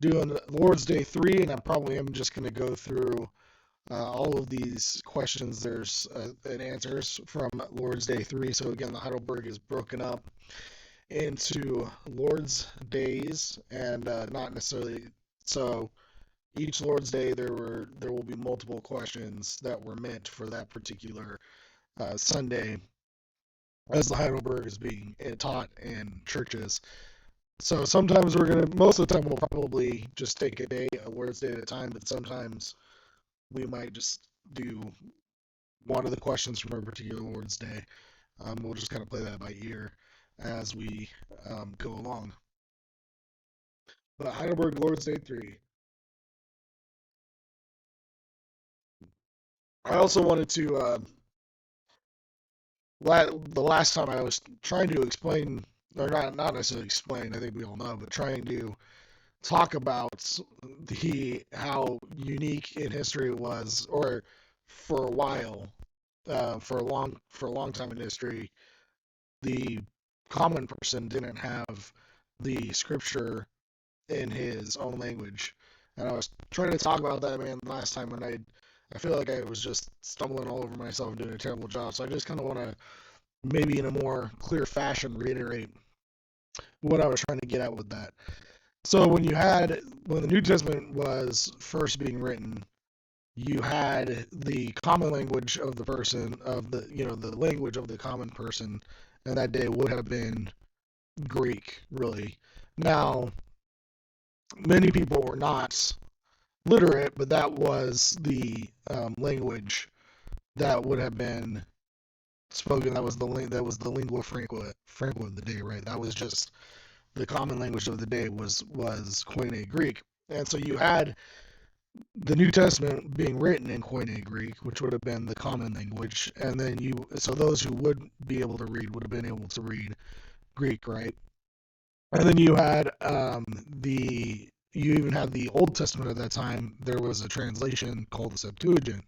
doing Lord's Day 3, and I probably am just going to go through all of these questions there's and answers from Lord's Day 3. So again, the Heidelberg is broken up into Lord's Days, and not necessarily so. Each Lord's Day, there will be multiple questions that were meant for that particular Sunday, as the Heidelberg is being taught in churches. So sometimes most of the time, we'll probably just take a day, a Lord's Day at a time, but sometimes we might just do one of the questions from a particular Lord's Day. We'll just kind of play that by ear as we go along. But Heidelberg Lord's Day 3. I also wanted to, the last time I was trying to explain, or not necessarily explain, I think we all know, but trying to talk about how unique in history it was, or for a while, for a long time in history, the common person didn't have the scripture in his own language. And I was trying to talk about that, man, last time, and I feel like I was just stumbling all over myself and doing a terrible job. So I just kind of want to, maybe in a more clear fashion, reiterate what I was trying to get at with that. So when the New Testament was first being written, you had the common language of the person, the language of the common person, and that day would have been Greek, really. Now, many people were not literate, but that was the language that would have been spoken. That was the lingua franca of the day, right? That was just the common language of the day was Koine Greek, and so you had the New Testament being written in Koine Greek, which would have been the common language, and then so those who would be able to read would have been able to read Greek, right? And then you had you even had the Old Testament at that time. There was a translation called the Septuagint.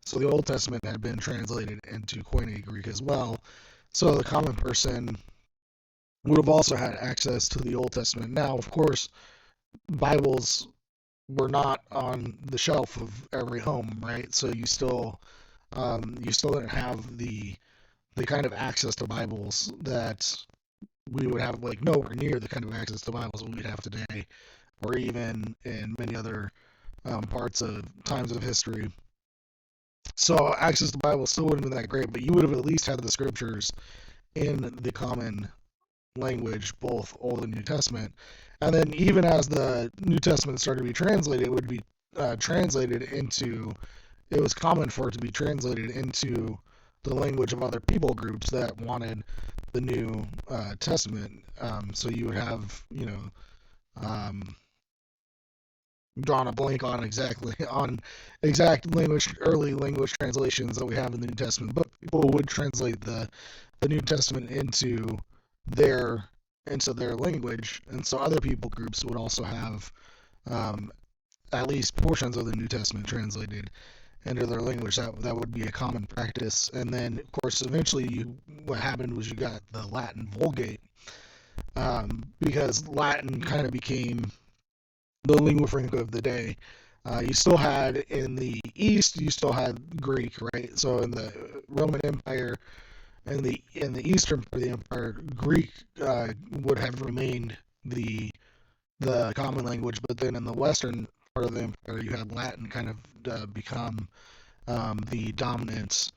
So the Old Testament had been translated into Koine Greek as well. So the common person would have also had access to the Old Testament. Now, of course, Bibles were not on the shelf of every home, right? So you still didn't have the kind of access to Bibles that we would have, like nowhere near the kind of access to Bibles that we'd have today, or even in many other times of history. So access to Bible still wouldn't have been that great, but you would have at least had the scriptures in the common language, both Old and New Testament. And then even as the New Testament started to be translated, it would be translated into, it was common for it to be translated into the language of other people groups that wanted the New Testament. So you would have, drawn a blank on exact early language translations that we have in the New Testament, but people would translate the New Testament into their language, and so other people groups would also have at least portions of the New Testament translated into their language. That would be a common practice. And then, of course, eventually what happened was you got the Latin Vulgate, because Latin kind of became the lingua franca of the day. You still had in the East, you still had Greek, right? So in the Roman Empire, in the eastern part of the empire, Greek would have remained the common language, but then in the western part of the empire, you had Latin kind of become the dominant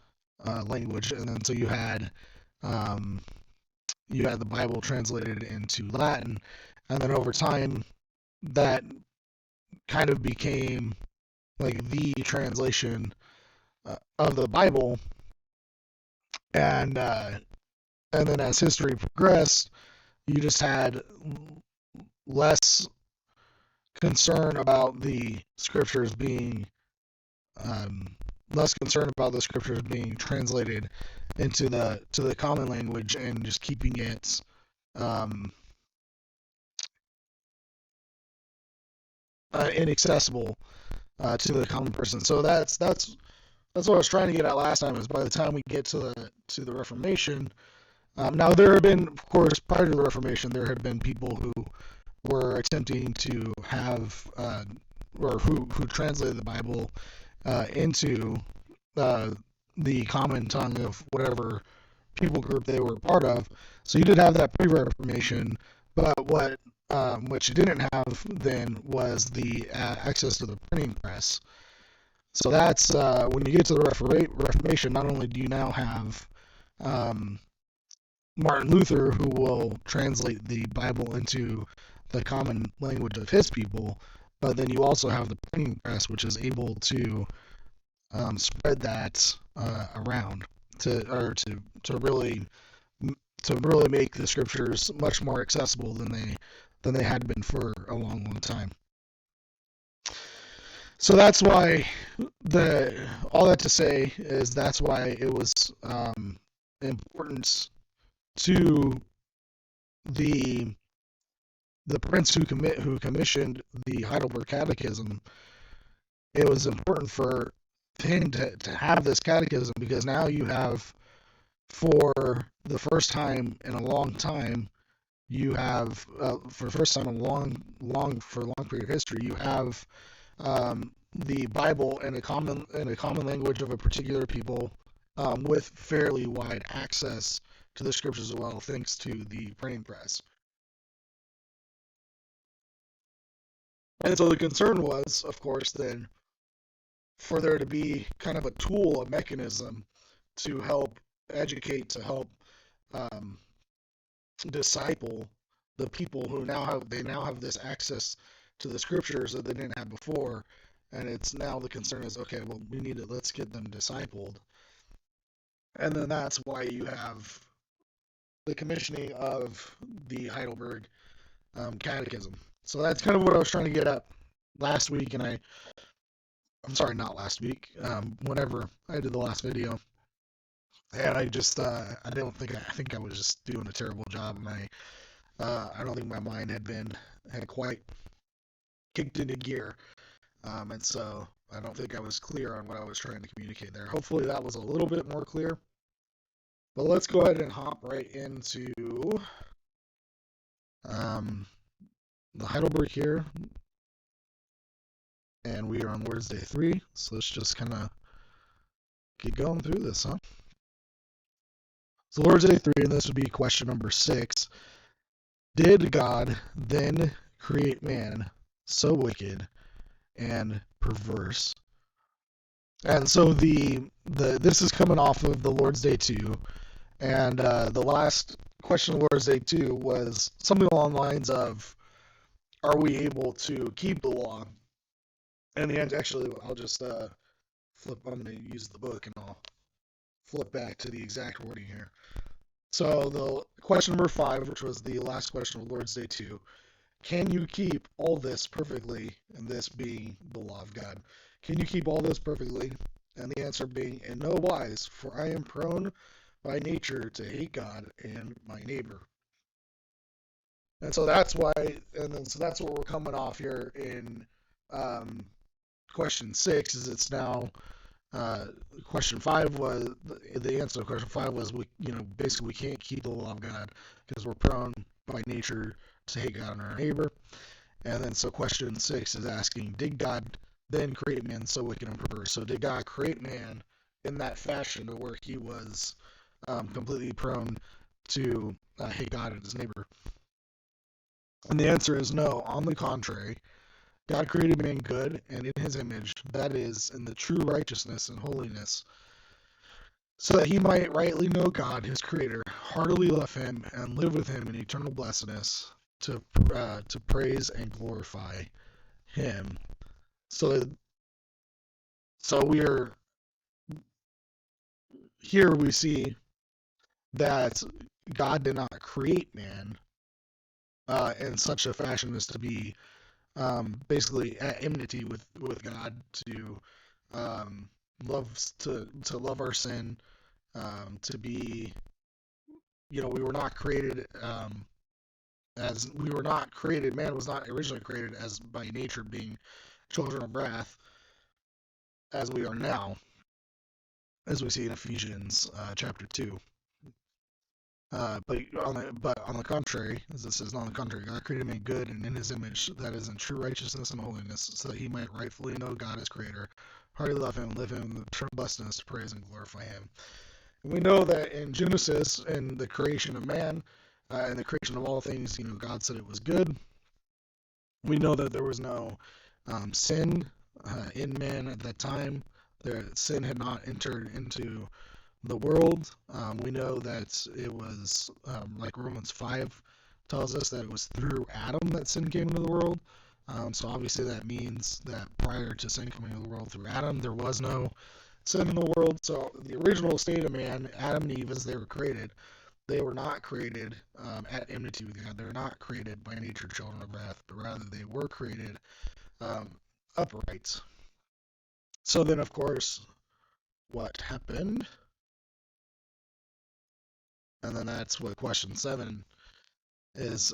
language, and then so you had the Bible translated into Latin, and then over time that kind of became like the translation of the Bible, and then as history progressed, you just had less concern about the scriptures being translated into the common language, and just keeping it inaccessible to the common person. So that's what I was trying to get at last time. Is by the time we get to the Reformation, now there have been, of course, prior to the Reformation, there had been people who were attempting to have, or who translated the Bible into uh, the common tongue of whatever people group they were part of. So you did have that pre-Reformation, but what you didn't have then was the access to the printing press. So that's when you get to the Reformation. Not only do you now have um, Martin Luther, who will translate the Bible into the common language of his people, but then you also have the printing press, which is able to spread that around to really make the scriptures much more accessible than they had been for a long time. So that's why all that to say is that's why it was important to the prince who commissioned the Heidelberg Catechism. It was important for him to have this catechism, because now you have, for the first time in a long time, you have for the first time in a long period of history, you have the Bible in a common language of a particular people, with fairly wide access to the scriptures as well, thanks to the printing press. And so the concern was, of course, then for there to be kind of a tool, a mechanism to help educate, to help um, disciple the people who now have this access to the scriptures that they didn't have before. And it's now the concern is, okay, well, let's get them discipled. And then that's why you have the commissioning of the Heidelberg Catechism. So that's kind of what I was trying to get at last week, and I'm sorry, not last week, whenever I did the last video. And I just, I think I was just doing a terrible job, and I don't think my mind had quite kicked into gear. And so I don't think I was clear on what I was trying to communicate there. Hopefully that was a little bit more clear. But let's go ahead and hop right into the Heidelberg here. And we are on Lord's Day 3, so let's just kind of get going through this, huh? So Lord's Day 3, and this would be question number 6. Did God then create man so wicked and perverse? And so this is coming off of the Lord's Day 2, and the last question of Lord's Day 2 was something along the lines of, are we able to keep the law? And the end, actually, I'll just I'm going to use the book and I'll flip back to the exact wording here. So the question number 5, which was the last question of Lord's Day 2, can you keep all this perfectly? And this being the law of God. Can you keep all this perfectly? And the answer being, in no wise, for I am prone by nature to hate God and my neighbor. And so that's why, so that's what we're coming off here in question 6. Is it's now question 5 was the answer to question 5 was basically we can't keep the law of God because we're prone by nature to hate God and our neighbor. And then so question 6 is asking, did God then create man so wicked and perverse? So did God create man in that fashion to where he was completely prone to hate God and his neighbor? And the answer is no. On the contrary, God created man good and in his image, that is, in the true righteousness and holiness, so that he might rightly know God, his creator, heartily love him, and live with him in eternal blessedness, to praise and glorify him. So we are here. We see that God did not create man in such a fashion as to be basically at enmity with God, to love our sin, to be, we were not created man was not originally created as by nature being children of wrath, as we are now, as we see in Ephesians chapter 2. But on the contrary, as it says, on the contrary, God created man good and in his image, that is in true righteousness and holiness, so that he might rightfully know God as creator, heartily love him, live him in the eternal blessedness to praise and glorify him. And we know that in Genesis and the creation of man, and the creation of all things, God said it was good. We know that there was no sin in man at that time. Sin had not entered into the world. We know that it was, like Romans 5 tells us, that it was through Adam that sin came into the world. So obviously that means that prior to sin coming into the world through Adam, there was no sin in the world. So the original state of man, Adam and Eve, as they were created, they were not created at enmity with God. They were not created by nature children of wrath, but rather they were created um, upright. So then, of course, what happened? And then that's what question 7 is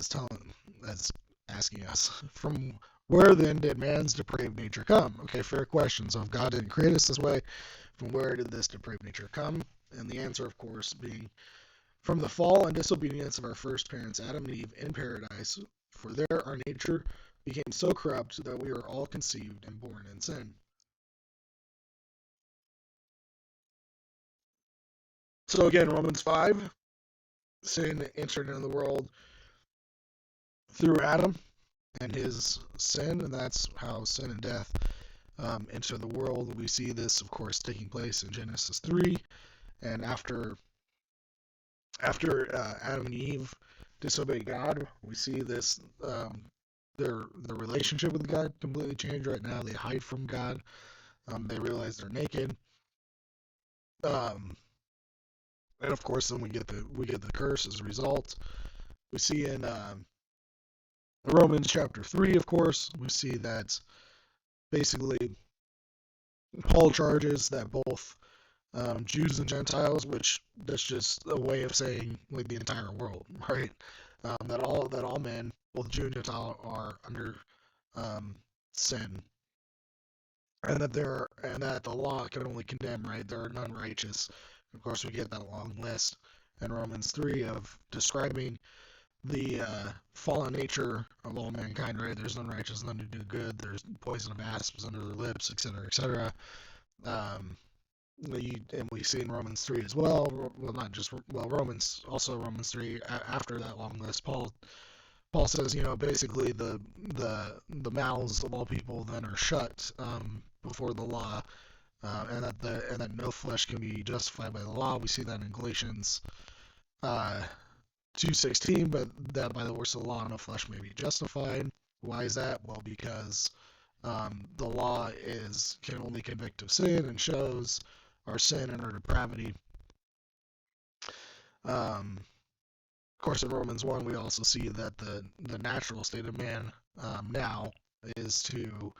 telling, that's asking us. From where then did man's depraved nature come? Okay, fair question. So if God didn't create us this way, from where did this depraved nature come? And the answer, of course, being from the fall and disobedience of our first parents, Adam and Eve, in paradise. For there our nature became so corrupt that we were all conceived and born in sin. So again, Romans 5, sin entered into the world through Adam and his sin, and that's how sin and death enter the world. We see this, of course, taking place in Genesis 3, and after Adam and Eve disobey God, we see this their relationship with God completely change. Right now, they hide from God. They realize they're naked, um, and of course, then we get the curse as a result. We see in Romans chapter 3, of course, we see that basically Paul charges that both Jews and Gentiles, which that's just a way of saying like the entire world, right? That all men, both Jew and Gentile, are under um, sin, and that the law can only condemn, right? There are none righteous. Of course, we get that long list in Romans 3 of describing the fallen nature of all mankind, right? There's none righteous, none who do good. There's poison of asps under their lips, etc., etc. Um, and we see in Romans 3 as well. Well, not just Romans, also Romans 3. After that long list, Paul says, basically the mouths of all people then are shut before the law, and that no flesh can be justified by the law. We see that in Galatians 2:16, but that by the works of the law no flesh may be justified. Why is that? Well, because the law can only convict of sin and shows our sin and our depravity. Of course, in Romans 1, we also see that the natural state of man now is to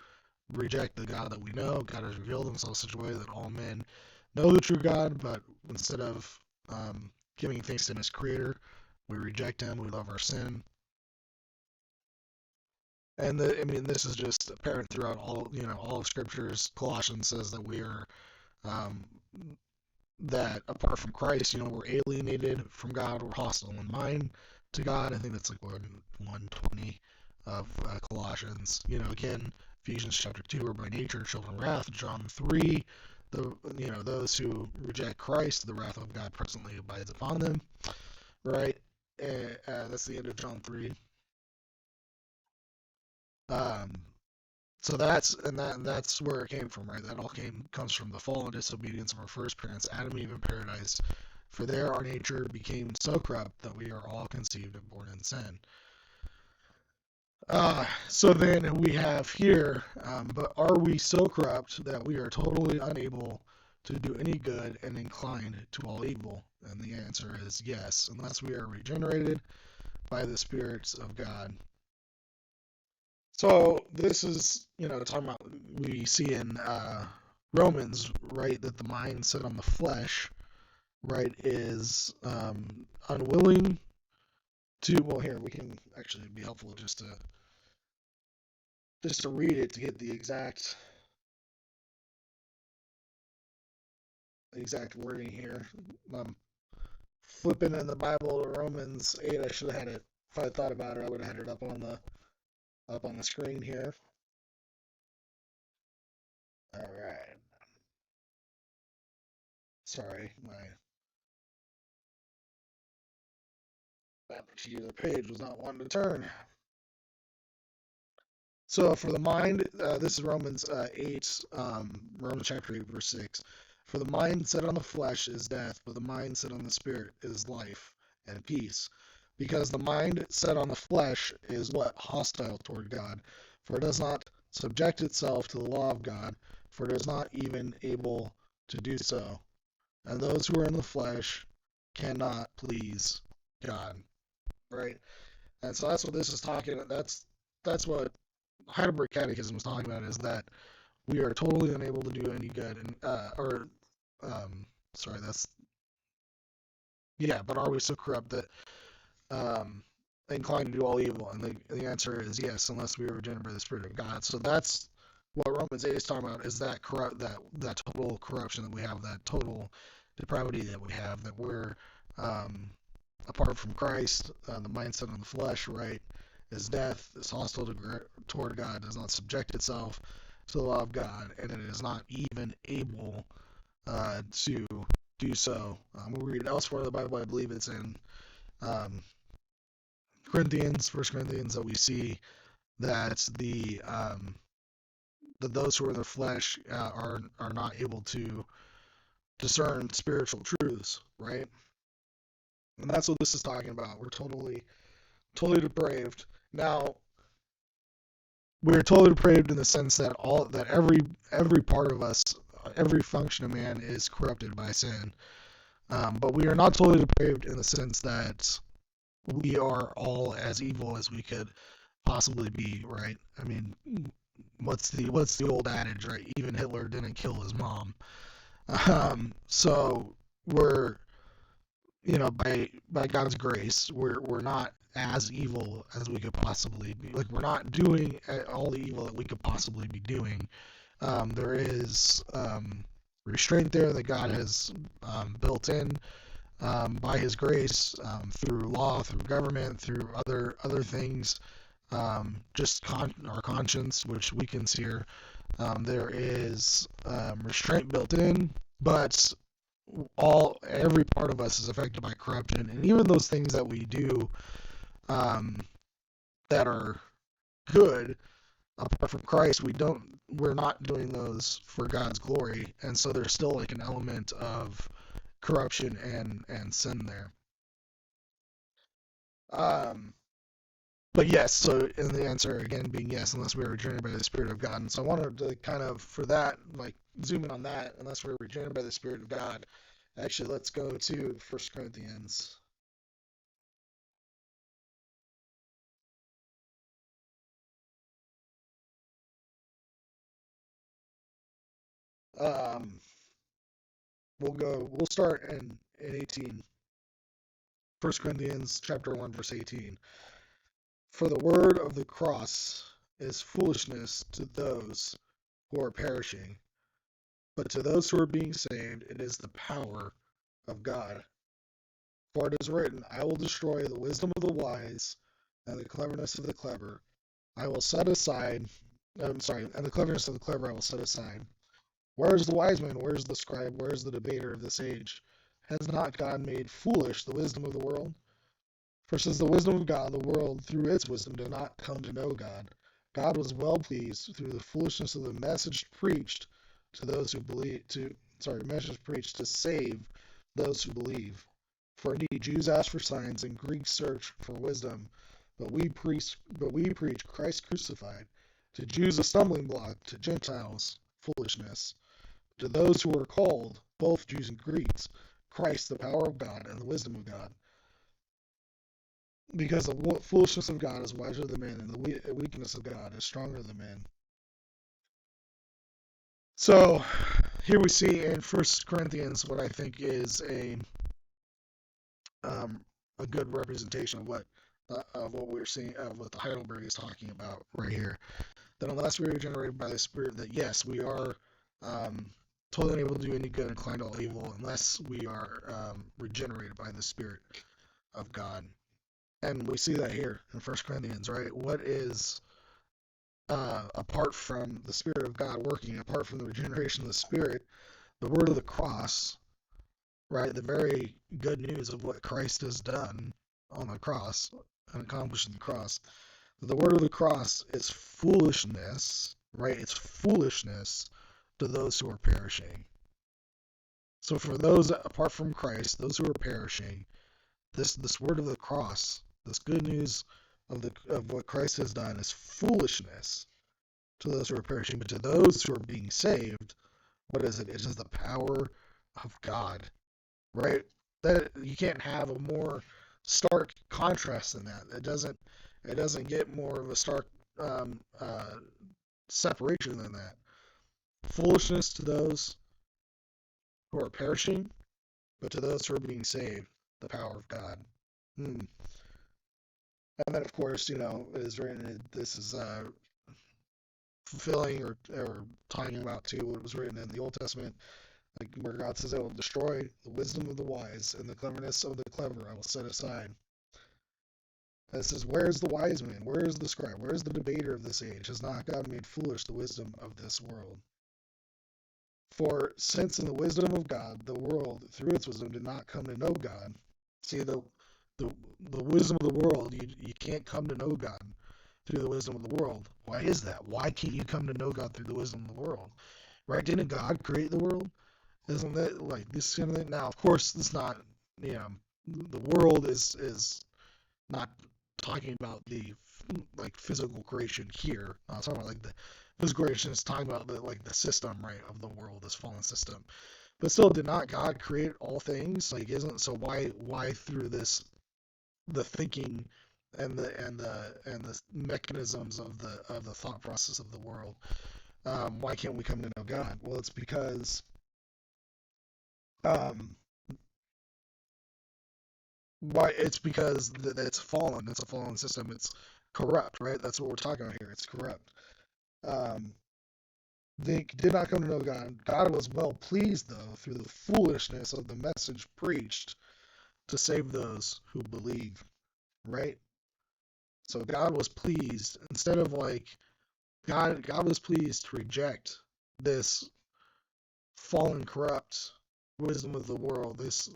reject the God that we know. God has revealed himself in such a way that all men know the true God, but instead of giving thanks to him as creator, we reject him, we love our sin. And this is just apparent throughout all of scriptures. Colossians says that we are um, that apart from Christ, we're alienated from God, we're hostile in mind to God. I think that's like 120 of Colossians. Again, Ephesians chapter 2 are by nature children of wrath. John 3, those who reject Christ, the wrath of God presently abides upon them. Right? That's the end of John 3. Um, So that's where it came from, right? That all comes from the fall and disobedience of our first parents, Adam and Eve in paradise. For there our nature became so corrupt that we are all conceived and born in sin. So then we have here, but are we so corrupt that we are totally unable to do any good and inclined to all evil? And the answer is yes, unless we are regenerated by the spirits of God. So this is, talking about, we see in Romans, right, that the mind set on the flesh, right, is unwilling to. Well, here we can actually be helpful just to read it to get the exact wording here. flipping in the Bible to Romans 8. I should have had it. If I thought about it, I would have had it up on the screen here. All right. Sorry, my particular page was not wanting to turn. So for the mind, this is Romans 8, Romans chapter 8, verse 6. For the mind set on the flesh is death, but the mind set on the spirit is life and peace. Because the mind set on the flesh is what? Hostile toward God. For it does not subject itself to the law of God, for it is not even able to do so. And those who are in the flesh cannot please God. Right? And so that's what this is talking about. That's what Heidelberg Catechism is talking about, is that we are totally unable to do any good, and sorry, that's yeah. But are we so corrupt that um, inclined to do all evil? And the answer is yes, unless we are regenerated by the Spirit of God. So that's what Romans 8 is talking about, is that that total corruption that we have, that total depravity that we have, that we're um, apart from Christ, the mindset of the flesh, right, is death, is hostile toward God, does not subject itself to the law of God, and it is not even able to do so. We'll read elsewhere in the Bible. I believe it's in um, Corinthians, First Corinthians, that we see that that those who are in the flesh are not able to discern spiritual truths, right? And that's what this is talking about. We're totally depraved. Now, we're totally depraved in the sense that every part of us, every function of man is corrupted by sin. But we are not totally depraved in the sense that we are all as evil as we could possibly be, right? I mean, what's the old adage, right? Even Hitler didn't kill his mom. So we're, by God's grace, we're not as evil as we could possibly be. Like, we're not doing all the evil that we could possibly be doing. There is restraint there that God has built in by His grace, through law, through government, through other things. Just our conscience, which weakens here. There is restraint built in, but every part of us is affected by corruption, and even those things that we do um, that are good apart from Christ, we're not doing those for God's glory, and so there's still like an element of corruption and sin there. Um, but yes, so in the answer again being yes, unless we are regenerated by the Spirit of God. And so I wanted to kind of, for that, like, zoom in on that. Unless we're regenerated by the Spirit of God. Actually, let's go to 1 Corinthians. Um, we'll start in 18. 1 Corinthians chapter 1, verse 18. For the word of the cross is foolishness to those who are perishing, but to those who are being saved, it is the power of God. For it is written, I will destroy the wisdom of the wise and the cleverness of the clever. I will set aside, and the cleverness of the clever I will set aside. Where is the wise man? Where is the scribe? Where is the debater of this age? Has not God made foolish the wisdom of the world? For since the wisdom of God, the world through its wisdom did not come to know God, God was well pleased through the foolishness of the message preached to those who believe message preached to save those who believe. For indeed Jews ask for signs and Greeks search for wisdom, but we preach Christ crucified, to Jews a stumbling block, to Gentiles foolishness. To those who are called, both Jews and Greeks, Christ the power of God and the wisdom of God. Because the foolishness of God is wiser than men, and the weakness of God is stronger than men. So here we see in 1 Corinthians what I think is a good representation of what we're seeing, of what the Heidelberg is talking about right here. That unless we are generated by the Spirit, that yes, we are totally unable to do any good, inclined to all evil, unless we are regenerated by the Spirit of God. And we see that here in 1 Corinthians, right? What is, apart from the Spirit of God working, apart from the regeneration of the Spirit, the word of the cross, right? The very good news of what Christ has done on the cross and accomplished in the cross. The word of the cross is foolishness, right? It's foolishness to those who are perishing. So for those apart from Christ, those who are perishing, this word of the cross, this good news of what Christ has done is foolishness to those who are perishing, but to those who are being saved, what is it? It is the power of God, right? That you can't have a more stark contrast than that. It doesn't get more of a stark um, uh, separation than that. Foolishness to those who are perishing, but to those who are being saved, the power of God. Hmm. And then, of course, it is written. This is fulfilling or talking about too what was written in the Old Testament, like where God says, "I will destroy the wisdom of the wise, and the cleverness of the clever I will set aside." And it says, "Where is the wise man? Where is the scribe? Where is the debater of this age? Has not God made foolish the wisdom of this world? For since in the wisdom of God, the world through its wisdom did not come to know God." See, the wisdom of the world, you can't come to know God through the wisdom of the world. Why is that? Why can't you come to know God through the wisdom of the world? Right? Didn't God create the world? Isn't that like this kind of thing? Now, of course, it's not. You know, the world is not talking about the like physical creation here. Not talking about like the physical creation. It's talking about the system, right, of the world, this fallen system. But still, did not God create all things? Like, isn't so? Why through this the thinking and the mechanisms of the thought process of the world? Why can't we come to know God? Well, it's because um, it's fallen. It's a fallen system. It's corrupt, right? That's what we're talking about here. It's corrupt. Um, they did not come to know God. God was well pleased, though, through the foolishness of the message preached to save those who believe, right? So God was pleased. Instead of like God was pleased to reject this fallen, corrupt wisdom of the world, this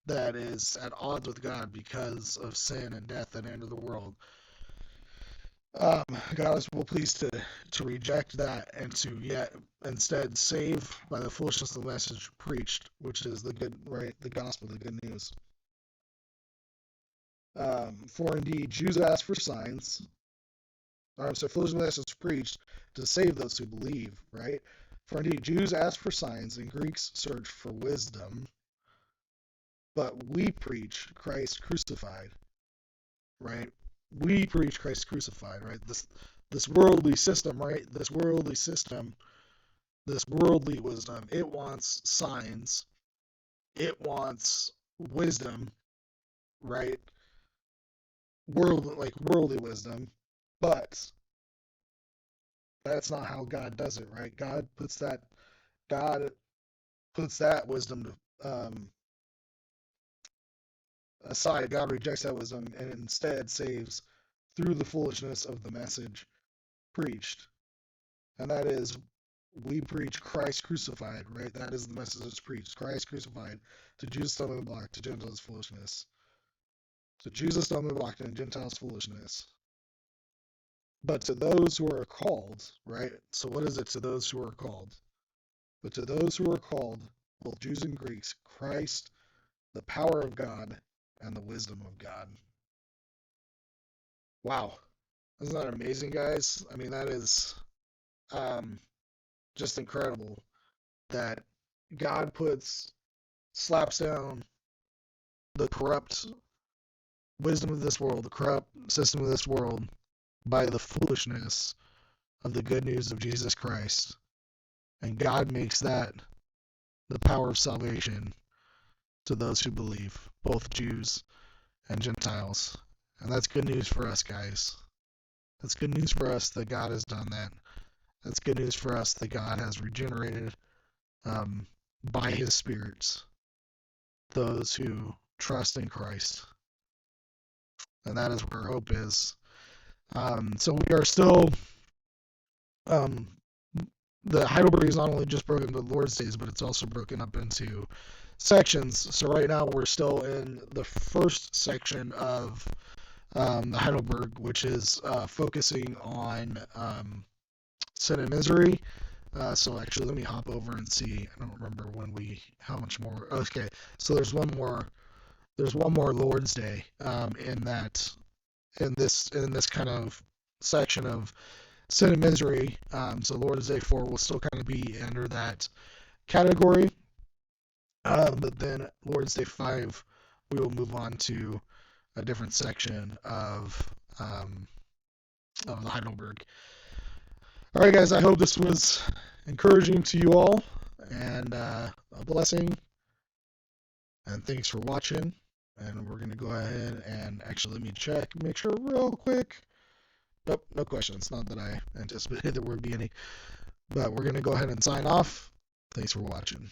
that is at odds with God because of sin and death that entered the world. God is well pleased to reject that and to yet instead save by the foolishness of the message preached, which is the good, right, the gospel, the good news. For indeed, Jews ask for signs. So foolish message preached to save those who believe, right? For indeed, Jews ask for signs and Greeks search for wisdom, but we preach Christ crucified, right? We preach Christ crucified, right? This worldly system, right? This worldly wisdom, it wants signs, it wants wisdom, right? Worldly wisdom, but that's not how God does it, right? God puts that wisdom aside. God rejects that wisdom and instead saves through the foolishness of the message preached. And that is, we preach Christ crucified, right? That is the message that's preached. Christ crucified, to Jews stumbling block, to Gentiles foolishness. To Jews a stumbling block, to Gentiles foolishness. But to those who are called, right? So what is it to those who are called? But to those who are called, both Jews and Greeks, Christ, the power of God, and the wisdom of God. Wow. Isn't that amazing, guys? I mean, that is um, just incredible that God slaps down the corrupt wisdom of this world, the corrupt system of this world, by the foolishness of the good news of Jesus Christ. And God makes that the power of salvation to those who believe, both Jews and Gentiles. And that's good news for us, guys. That's good news for us that God has done that. That's good news for us that God has regenerated by his Spirit, those who trust in Christ. And that is where hope is. So we are still, um, the Heidelberg is not only just broken into Lord's Days, but it's also broken up into sections. So right now we're still in the first section of the Heidelberg, which is focusing on sin and misery. So actually, let me hop over and see. I don't remember how much more. Okay, so there's one more. There's one more Lord's Day in this kind of section of sin and misery. So Lord's Day 4 will still kind of be under that category. But then Lord's Day 5, we will move on to a different section of the Heidelberg. All right, guys, I hope this was encouraging to you all and a blessing. And thanks for watching. And we're going to go ahead and actually let me make sure real quick. Nope, no questions. Not that I anticipated there would be any. But we're going to go ahead and sign off. Thanks for watching.